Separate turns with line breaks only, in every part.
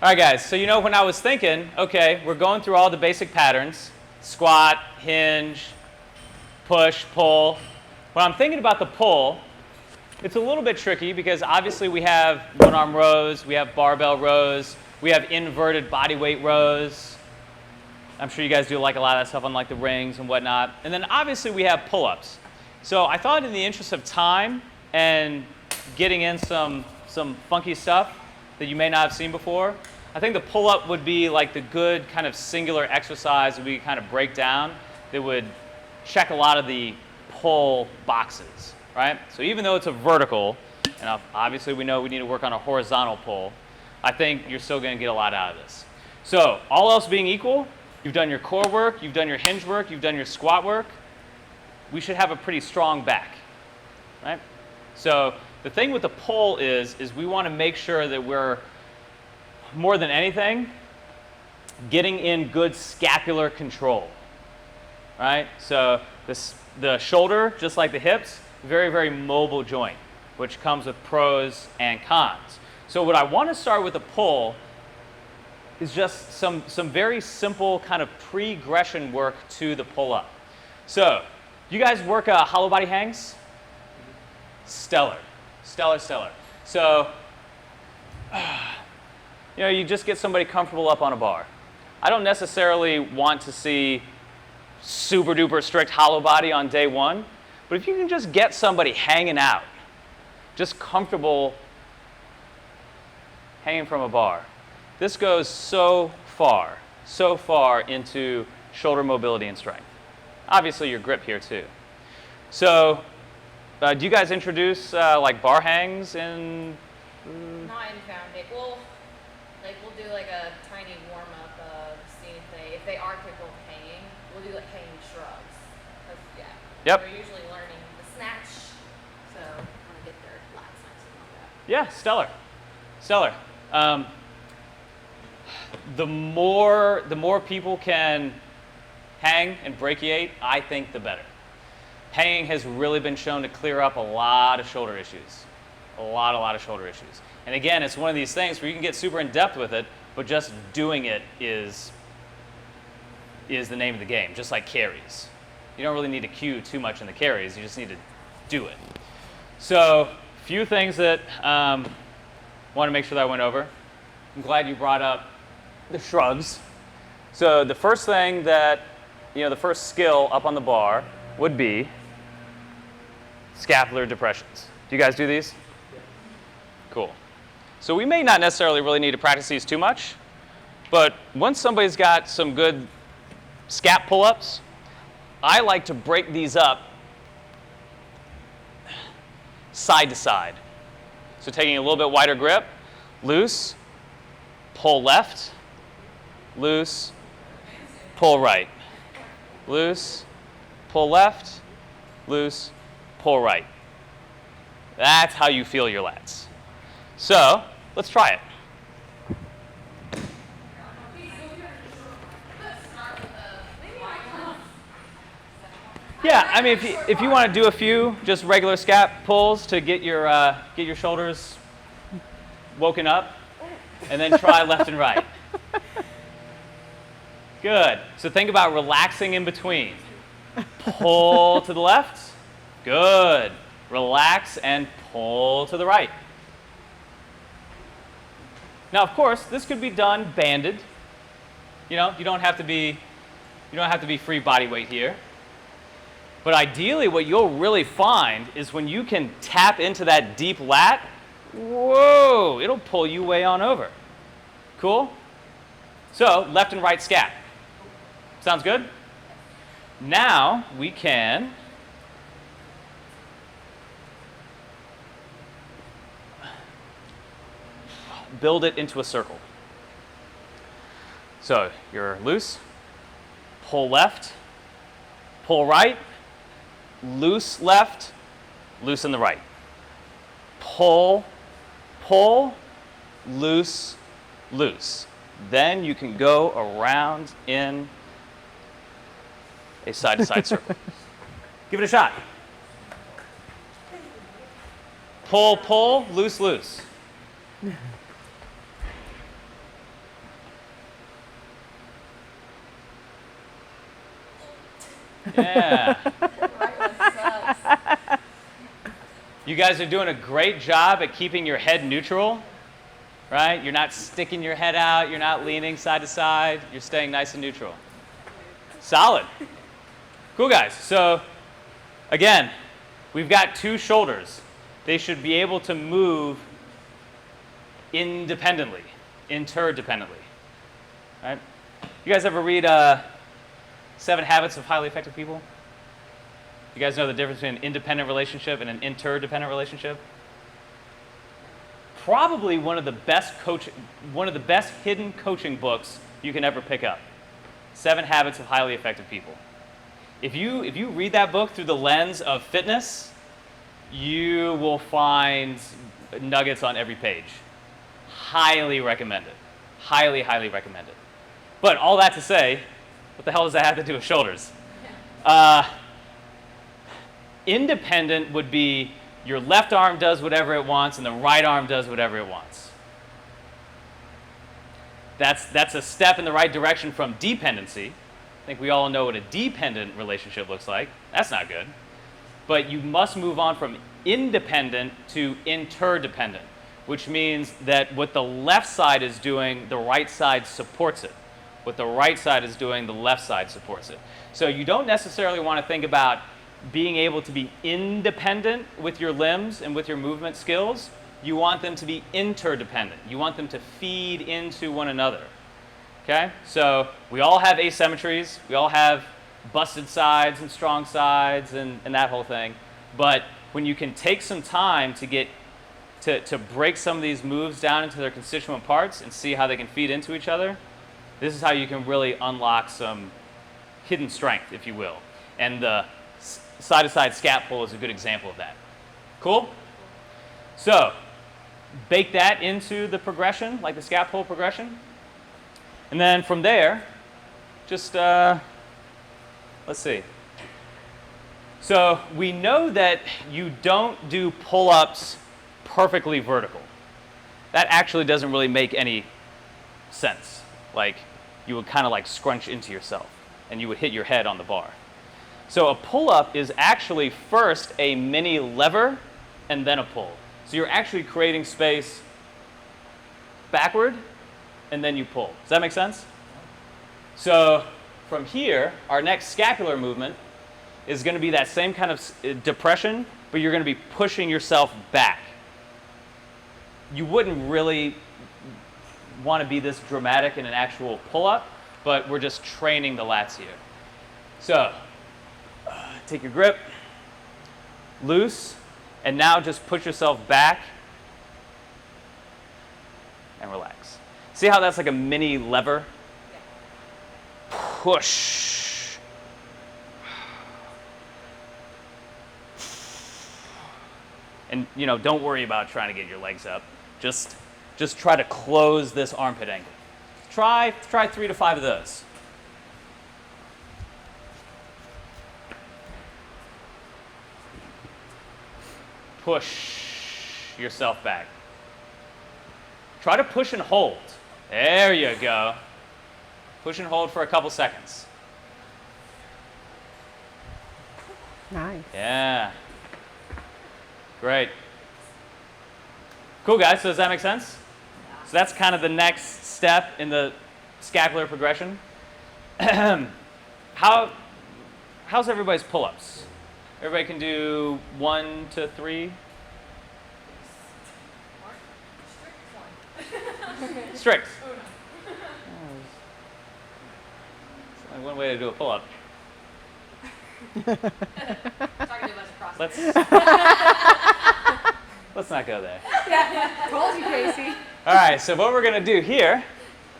All right, guys, so when I was thinking, okay, we're going through all the basic patterns, squat, hinge, push, pull. When I'm thinking about the pull, it's a little bit tricky because obviously we have one-arm rows, we have barbell rows, we have inverted body weight rows. I'm sure you guys do like a lot of that stuff on like the rings and whatnot. And then obviously we have pull-ups. So I thought in the interest of time and getting in some funky stuff that you may not have seen before, I think the pull-up would be like the good kind of singular exercise that we kind of break down that would check a lot of the pull boxes, right? So even though it's a vertical, and obviously we know we need to work on a horizontal pull, I think you're still going to get a lot out of this. So all else being equal, you've done your core work, you've done your hinge work, you've done your squat work, we should have a pretty strong back, right? So the thing with the pull is we want to make sure that we're, more than anything, getting in good scapular control, right? So the shoulder, just like the hips, very, very mobile joint, which comes with pros and cons. So what I want to start with the pull is just some very simple kind of pre-gression work to the pull-up. So you guys work hollow body hangs? Stellar. Stellar, stellar. So you just get somebody comfortable up on a bar. I don't necessarily want to see super duper strict hollow body on day one, but if you can just get somebody hanging out, just comfortable hanging from a bar, this goes so far into shoulder mobility and strength. Obviously your grip here too. So do you guys introduce like bar hangs in?
Not in foundation. Well, like we'll do like a tiny warm up of seeing if they are capable of hanging. We'll do like hanging shrugs. Yeah.
Yep.
They're usually learning the snatch, so want to get their lats and something like that.
Yeah, stellar, stellar. The more people can hang and brachiate, I think the better. Hanging has really been shown to clear up a lot of shoulder issues. A lot of shoulder issues. And again, it's one of these things where you can get super in depth with it, but just doing it is the name of the game, just like carries. You don't really need to cue too much in the carries, you just need to do it. So, a few things that I want to make sure that I went over. I'm glad you brought up the shrugs. So the first thing that, the first skill up on the bar would be scapular depressions. Do you guys do these? Yeah. Cool. So we may not necessarily really need to practice these too much, but once somebody's got some good scap pull-ups, I like to break these up side to side. So taking a little bit wider grip, loose, pull left, loose, pull right. Loose, pull left, loose, pull right. That's how you feel your lats. So, let's try it. Yeah, I mean, if you want to do a few just regular scap pulls to get your shoulders woken up, and then try left and right. Good. So think about relaxing in between. Pull to the left. Good. Relax and pull to the right. Now, of course, this could be done banded. You don't have to be free body weight here. But ideally, what you'll really find is when you can tap into that deep lat, whoa, it'll pull you way on over. Cool? So, left and right scap. Sounds good? Now, we can build it into a circle. So, you're loose, pull left, pull right, loose left, loosen the right. Pull, pull, loose, loose. Then you can go around in a side-to-side circle. Give it a shot. Pull, pull, loose, loose. Yeah.
Right one sucks.
You guys are doing a great job at keeping your head neutral, right? You're not sticking your head out. You're not leaning side to side. You're staying nice and neutral. Solid. Cool, guys. So, again, we've got two shoulders. They should be able to move independently, interdependently. Right? You guys ever read 7 Habits of Highly Effective People? You guys know the difference between an independent relationship and an interdependent relationship? Probably one of the best hidden coaching books you can ever pick up. 7 Habits of Highly Effective People. If you read that book through the lens of fitness, you will find nuggets on every page. Highly recommend it. Highly, highly recommend it. But all that to say, what the hell does that have to do with shoulders? Independent would be your left arm does whatever it wants and the right arm does whatever it wants. That's a step in the right direction from dependency. I think we all know what a dependent relationship looks like. That's not good. But you must move on from independent to interdependent, which means that what the left side is doing, the right side supports it. What the right side is doing, the left side supports it. So you don't necessarily want to think about being able to be independent with your limbs and with your movement skills. You want them to be interdependent. You want them to feed into one another. Okay? So we all have asymmetries. We all have busted sides and strong sides and that whole thing. But when you can take some time to get to break some of these moves down into their constituent parts and see how they can feed into each other, this is how you can really unlock some hidden strength, if you will. And the side-to-side scap pull is a good example of that. Cool? So, bake that into the progression, like the scap pull progression. And then from there, just, let's see. So we know that you don't do pull-ups perfectly vertical. That actually doesn't really make any sense. Like, you would kind of like scrunch into yourself, and you would hit your head on the bar. So a pull-up is actually first a mini lever, and then a pull. So you're actually creating space backward, and then you pull. Does that make sense? So from here, our next scapular movement is going to be that same kind of depression, but you're going to be pushing yourself back. You wouldn't really want to be this dramatic in an actual pull-up, but we're just training the lats here. So take your grip, loose, and now just push yourself back and relax. See how that's like a mini lever? Push. And don't worry about trying to get your legs up. Just try to close this armpit angle. Try 3 to 5 of those. Push yourself back. Try to push and hold. There you go. Push and hold for a couple seconds.
Nice.
Yeah. Great. Cool, guys. So does that make sense? So that's kind of the next step in the scapular progression. How's everybody's pull-ups? Everybody can do 1 to 3? Strict. It's only one way to do a pull-up. Let's not go there.
Told you, Casey.
All right, so what we're going to do here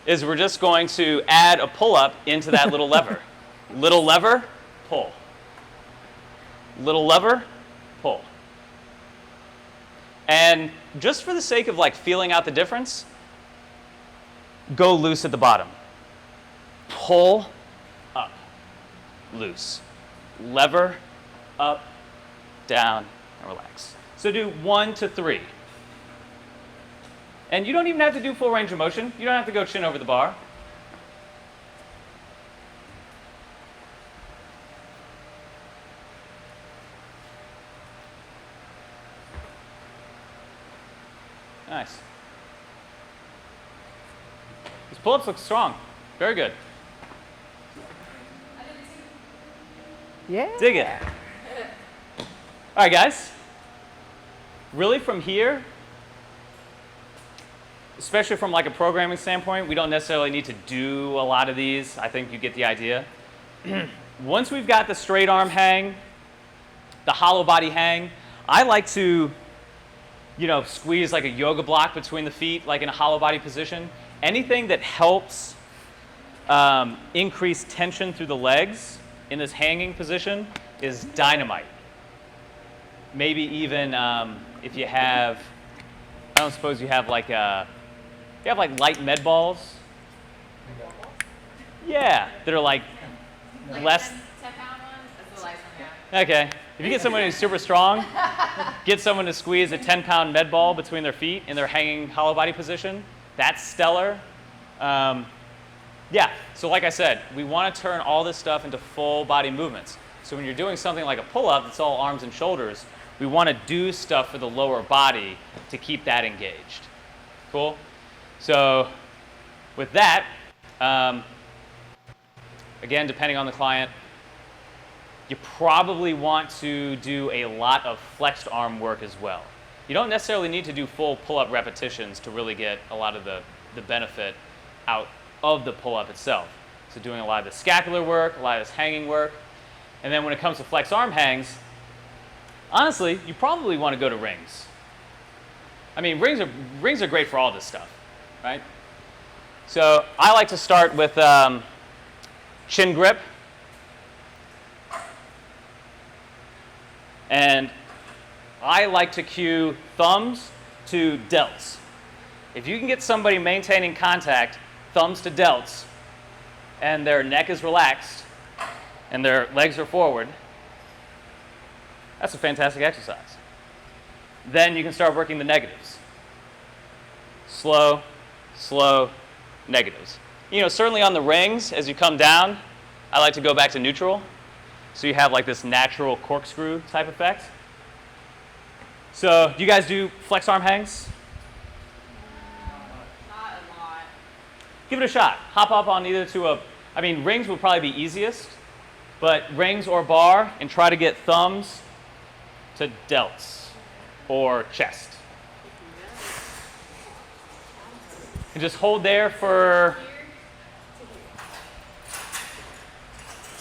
is we're just going to add a pull-up into that little lever. Little lever, pull. Little lever, pull. And just for the sake of like feeling out the difference, go loose at the bottom. Pull, up, loose. Lever, up, down, and relax. So do 1 to 3. And you don't even have to do full range of motion. You don't have to go chin over the bar. These pull-ups look strong. Very good.
Yeah.
Dig it. All right, guys. Really from here, especially from like a programming standpoint, we don't necessarily need to do a lot of these. I think you get the idea. Once we've got the straight arm hang, the hollow body hang, I like to, squeeze like a yoga block between the feet, like in a hollow body position. Anything that helps increase tension through the legs in this hanging position is dynamite. Maybe even if you have, I don't suppose you have like light med balls. Yeah, that are like less.
10-pound ones? That's the lights one,
Okay. If you get someone who's super strong, get someone to squeeze a 10-pound med ball between their feet in their hanging hollow body position. That's stellar. Yeah, so like I said, we want to turn all this stuff into full body movements. So when you're doing something like a pull-up that's all arms and shoulders, we want to do stuff for the lower body to keep that engaged. Cool? So with that, again, depending on the client, you probably want to do a lot of flexed arm work as well. You don't necessarily need to do full pull-up repetitions to really get a lot of the benefit out of the pull-up itself. So doing a lot of the scapular work, a lot of this hanging work. And then when it comes to flex arm hangs, honestly, you probably want to go to rings. I mean, rings are great for all this stuff, right? So I like to start with chin grip. And I like to cue thumbs to delts. If you can get somebody maintaining contact, thumbs to delts, and their neck is relaxed, and their legs are forward, that's a fantastic exercise. Then you can start working the negatives. Slow, slow, negatives. Certainly on the rings, as you come down, I like to go back to neutral. So you have like this natural corkscrew type effect. So do you guys do flex arm hangs?
Not a lot.
Give it a shot. Hop up on either to rings would probably be easiest, but rings or bar, and try to get thumbs to delts or chest. And just hold there for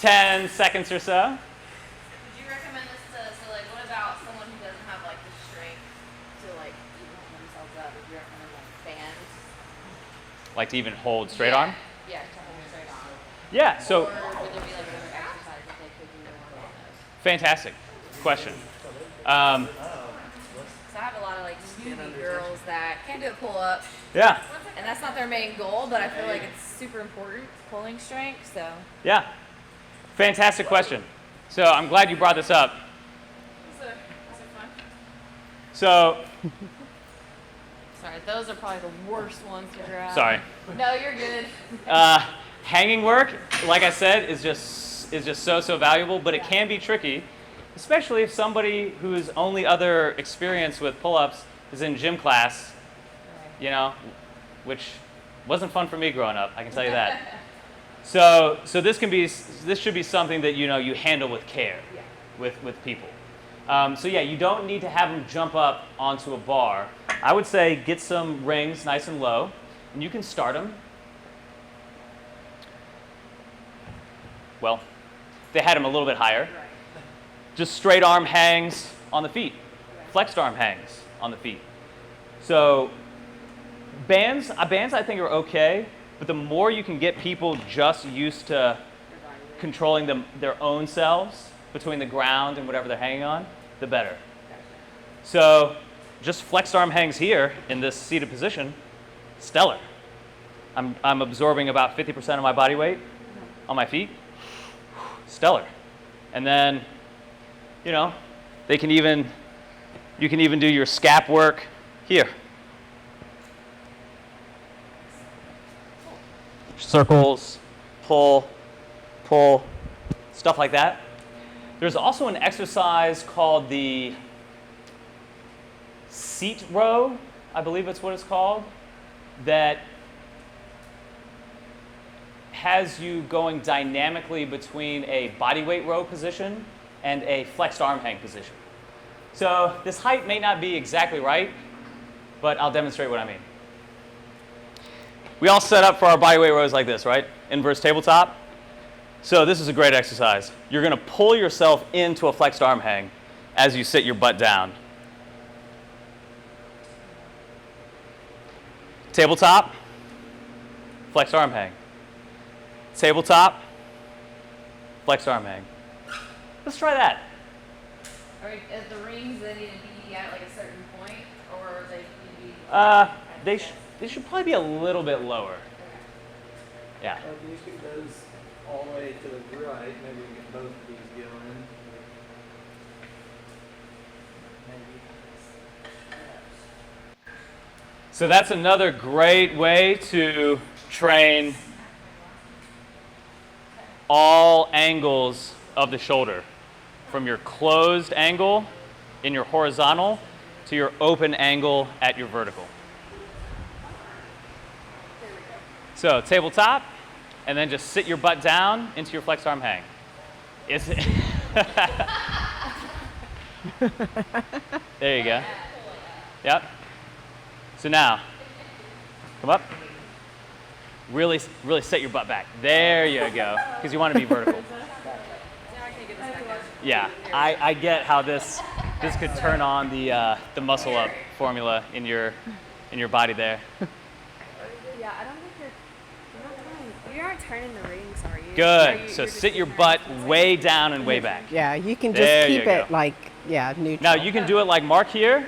10 seconds or so.
Would you recommend this what about someone who doesn't have the strength to even themselves up? Would you recommend bands?
Like to even hold straight arm?
Yeah, to hold straight arm.
Yeah, so
Or would there be another exercise that they could do on those?
fantastic question.
So I have a lot of skinny girls that can't do a pull-up,
Yeah,
and that's not their main goal, but I feel like it's super important, pulling strength, so.
yeah. Fantastic question. So I'm glad you brought this up.
Is it fun?
So,
Sorry, those are probably the worst ones to grab.
sorry.
No, you're good.
Hanging work, like I said, is just so valuable, but it can be tricky, especially if somebody whose only other experience with pull-ups is in gym class, which wasn't fun for me growing up, I can tell you that. So this should be something that you handle with care, with people. So yeah, you don't need to have them jump up onto a bar. I would say get some rings nice and low, and you can start them. Well, they had them a little bit higher. Just straight arm hangs on the feet, flexed arm hangs on the feet. So bands I think are okay. But the more you can get people just used to controlling their own selves between the ground and whatever they're hanging on, the better. So just flexed arm hangs here in this seated position, stellar. I'm absorbing about 50% of my body weight on my feet, stellar. And then, you can even do your scap work here. Circles, pull, stuff like that. There's also an exercise called the seat row, I believe that's what it's called, that has you going dynamically between a body weight row position and a flexed arm hang position. So this height may not be exactly right, but I'll demonstrate what I mean. We all set up for our body weight rows like this, right? Inverse tabletop. So this is a great exercise. You're going to pull yourself into a flexed arm hang as you sit your butt down. Tabletop, flexed arm hang. Tabletop, flexed arm hang. Let's try that.
Are the rings they need to be at like a certain point, or they need to be?
They should probably be a little bit lower. Yeah.
If you keep those all the way to the right, maybe we can get both of these going.
So that's another great way to train all angles of the shoulder, from your closed angle in your horizontal to your open angle at your vertical. So tabletop, and then just sit your butt down into your flexed arm hang. There you go. Yep. So now, come up. Really set your butt back. There you go, because you want to be vertical. Yeah, I get how this could turn on the muscle up formula in your body there.
Yeah, I don't think you aren't turning the rings, are you?
Good. So sit your butt way down and way back.
Yeah, you can
There
just
you
keep
go.
it like, yeah, neutral.
Now you can do it like Mark here,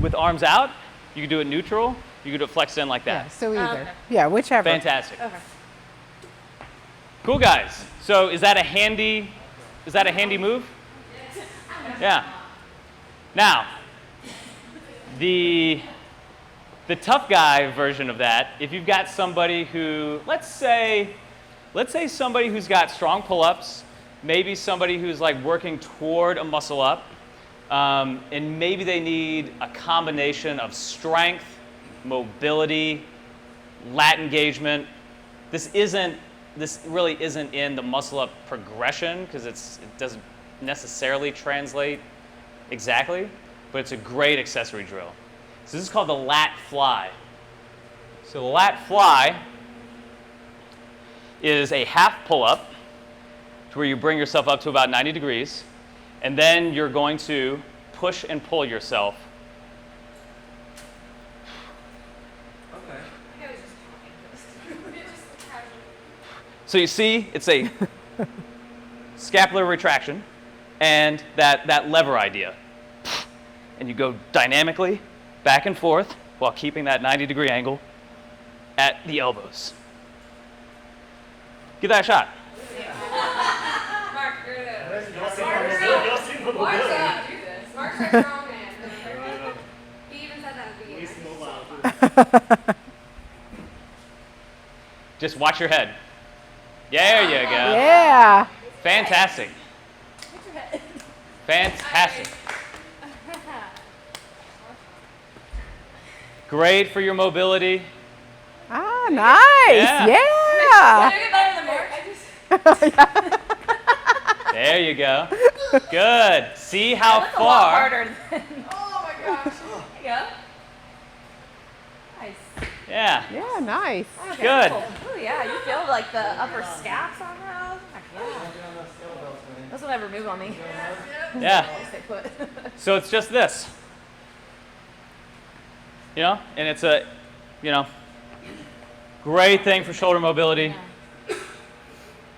with arms out. You can do it neutral. You can do it flexed in like
Yeah,
that.
so either.
Okay.
Yeah, whichever.
Fantastic.
Okay.
Cool, guys. So is that a handy move? Yeah. Now, the tough guy version of that, if you've got somebody who, let's say somebody who's got strong pull-ups, maybe somebody who's like working toward a muscle up, and maybe they need a combination of strength, mobility, lat engagement. This really isn't in the muscle up progression because it doesn't necessarily translate exactly, but it's a great accessory drill. So this is called the Lat Fly. So the Lat Fly is a half pull-up to where you bring yourself up to about 90 degrees, and then you're going to push and pull yourself.
Okay.
I was just talking. Just casual.
So you see, it's a scapular retraction and that lever idea. And you go dynamically back and forth while keeping that 90-degree angle at the elbows. Give that a shot.
Mark, you're the.
Y'all see what
Mark's up. Do this. Mark's our strong man. He even said that at the beginning.
Just watch your head. There you go.
Yeah.
Fantastic. Fantastic. Great for your mobility.
Ah, nice.
Yeah.
Yeah.
Did I get better than Mark?
There you go. Good. See how
That's a lot
far.
harder than. Oh my gosh. There you go. Nice.
Yeah.
Yeah, nice.
Okay,
Good.
cool. Oh yeah, you feel like the upper scaps on those. Heck yeah. Those will never move on me.
Yeah.
Stay put.
So it's just this. And it's a, great thing for shoulder mobility.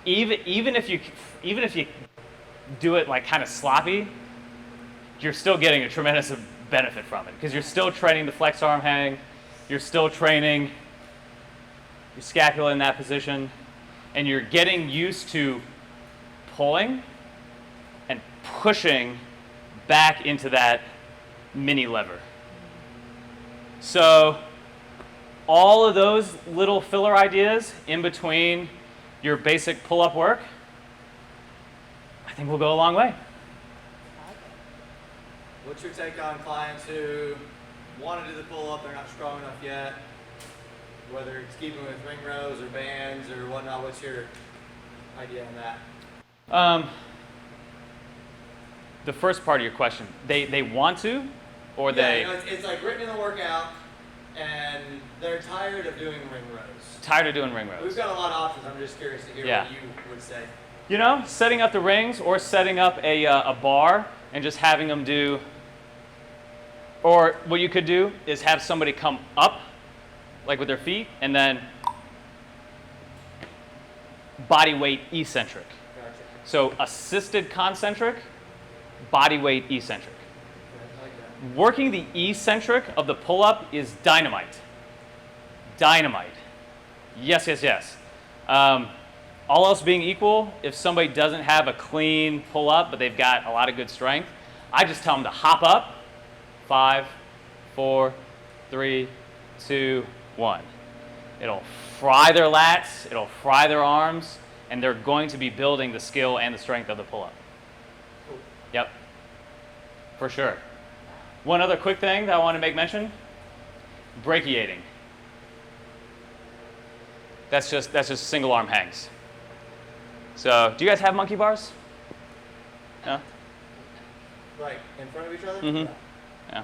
Even if you do it like kind of sloppy, you're still getting a tremendous benefit from it because you're still training the flex arm hang, you're still training your scapula in that position, and you're getting used to pulling and pushing back into that mini lever. So all of those little filler ideas in between your basic pull-up work, I think will go a long way.
What's your take on clients who want to do the pull-up, they're not strong enough yet? whether it's keeping with ring rows or bands or whatnot. What's your idea on that?
The first part of your question, they want to, or they
You know, it's like written in the workout, and they're tired of doing ring rows.
tired of doing ring rows?
We've got a lot of options. I'm just curious to hear
Yeah.
what you would say.
You know, setting up the rings or setting up a bar and just having them do, or what you could do is have somebody come up, like with their feet, and then body weight eccentric.
Gotcha.
So assisted concentric, body weight eccentric.
I like that.
Working the eccentric of the pull-up is dynamite. Dynamite. Yes, yes, yes. All else being equal, if somebody doesn't have a clean pull-up, but they've got a lot of good strength, I just tell them to hop up. 5, 4, 3, 2, 1. It'll fry their lats, it'll fry their arms, and they're going to be building the skill and the strength of the pull-up.
Cool.
Yep, for sure. One other quick thing that I want to make mention, brachiating. That's just single arm hangs. So, do you guys have monkey bars? No?
Like in front of each other?
Mm-hmm. Yeah.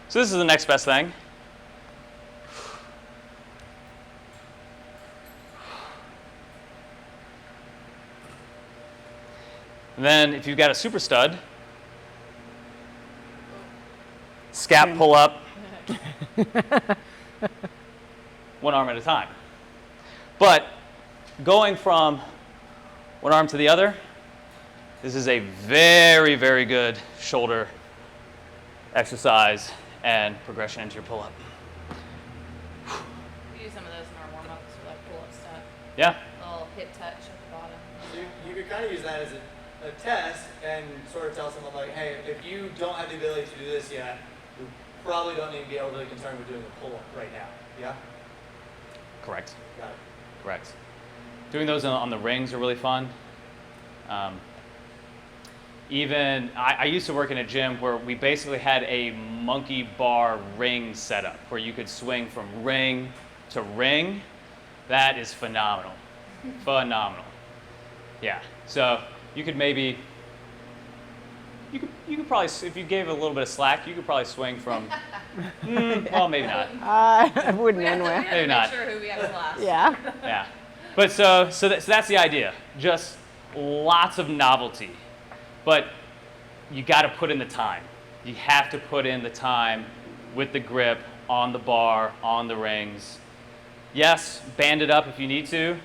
So this is the next best thing. And then if you've got a super stud, scap pull up, one arm at a time. But going from one arm to the other, this is a very, very good shoulder exercise and progression into your pull-up.
We do some of those in our warm-ups for like pull-up stuff.
Yeah?
A little hip touch at the bottom.
So you could kind of use that as a test and sort of tell someone like, hey, if you don't have the ability to do this yet, you probably don't need to be overly concerned with doing a pull-up right now. Yeah?
Correct.
Got it.
Correct. Doing those on the rings are really fun. Even, I used to work in a gym where we basically had a monkey bar ring setup where you could swing from ring to ring. That is phenomenal. Phenomenal. Yeah. So you could maybe, you could probably, if you gave it a little bit of slack, you could probably swing from, well, maybe not.
I wouldn't
We have to, we
anyway.
have to
Maybe
make
not.
sure who we have class.
Yeah.
Yeah. But so that's the idea. Just lots of novelty. But you got to put in the time. You have to put in the time with the grip, on the bar, on the rings. Yes, band it up if you need to.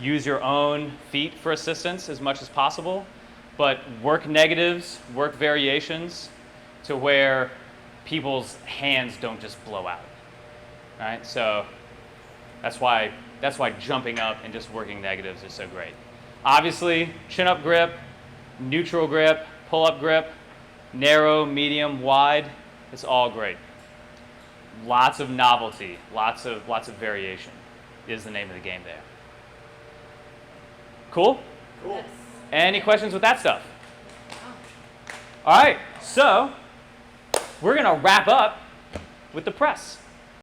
Use your own feet for assistance as much as possible. But work negatives, work variations to where people's hands don't just blow out. Right? So that's why jumping up and just working negatives is so great. Obviously, chin up grip, neutral grip, pull up grip, narrow, medium, wide, it's all great. Lots of novelty, lots of variation is the name of the game there. Cool?
Cool.
Yes.
Any questions with that stuff? All right, so we're gonna wrap up with the press.